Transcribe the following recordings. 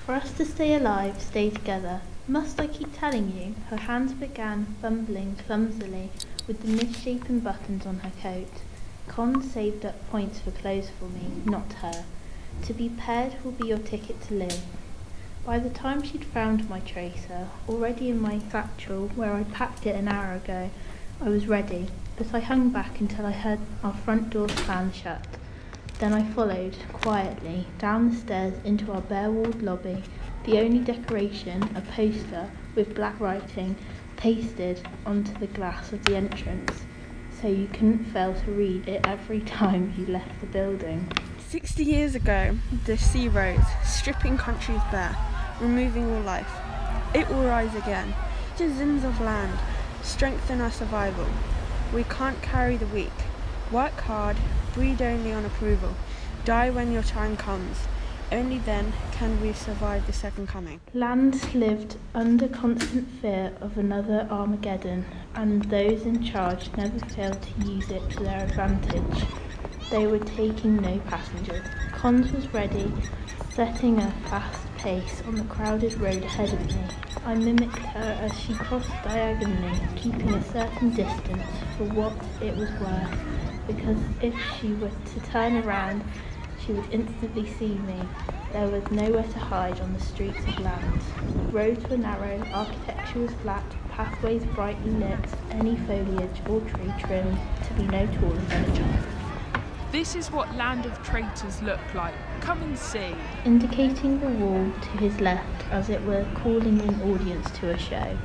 For us to stay alive, stay together. Must I keep telling you? Her hands began fumbling clumsily with the misshapen buttons on her coat. Con saved up points for clothes for me, not her. To be paired will be your ticket to live. By the time she'd found my tracer, already in my satchel where I'd packed it an hour ago, I was ready, but I hung back until I heard our front door slam shut. Then I followed, quietly, down the stairs into our bare-walled lobby, the only decoration a poster with black writing pasted onto the glass of the entrance, so you couldn't fail to read it every time you left the building. 60 years ago, the sea rose, stripping countries bare, removing all life. It will rise again. Citizens of land, strengthen our survival. We can't carry the weak. Work hard, breed only on approval. Die when your time comes. Only then can we survive the second coming. Lands lived under constant fear of another Armageddon, and those in charge never failed to use it to their advantage. They were taking no passengers. Cons was ready, setting a fast pace on the crowded road ahead of me. I mimicked her as she crossed diagonally, keeping a certain distance for what it was worth, because if she were to turn around, she would instantly see me. There was nowhere to hide on the streets of land. Roads were narrow, architecture was flat, pathways brightly lit, any foliage or tree trimmed to be no taller than a child. This is what Land of Traitors look like. Come and see. Indicating the wall to his left, as it were calling an audience to a show.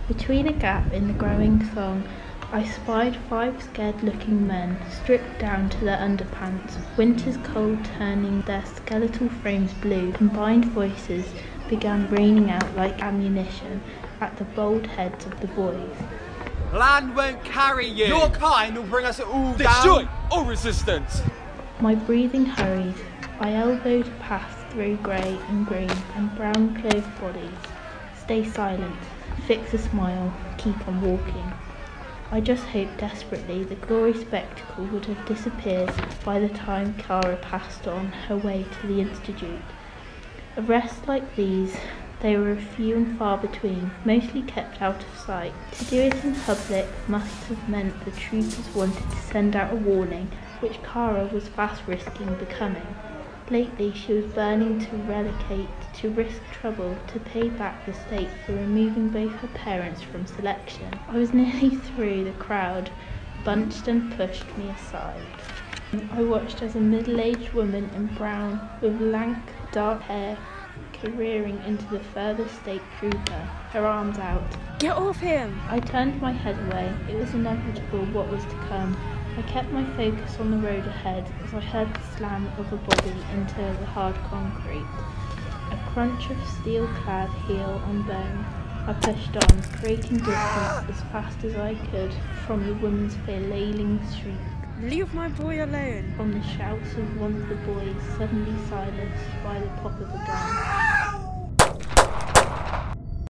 Between a gap in the growing throng, I spied 5 scared-looking men, stripped down to their underpants, winter's cold turning their skeletal frames blue. Combined voices began raining out like ammunition at the bold heads of the boys. Land won't carry you. Your kind will bring us all down. Destroy all resistance. My breathing hurried. I elbowed past through grey and green and brown-clothed bodies. Stay silent, fix a smile, keep on walking. I just hoped desperately the glory spectacle would have disappeared by the time Clara passed on her way to the Institute. Arrests like these, they were few and far between, mostly kept out of sight. To do it in public must have meant the troopers wanted to send out a warning, which Cara was fast risking becoming. Lately she was burning to relocate, to risk trouble, to pay back the state for removing both her parents from selection. I was nearly through the crowd, bunched and pushed me aside. I watched as a middle-aged woman in brown, with lank, dark hair, careering into the furthest state trooper, her arms out. Get off him! I turned my head away. It was inevitable what was to come. I kept my focus on the road ahead as I heard the slam of a body into the hard concrete. A crunch of steel-clad heel on bone. I pushed on, creating distance as fast as I could from the woman's flailing shriek. Leave my boy alone! From the shouts of one of the boys, suddenly silenced by the pop of a gun.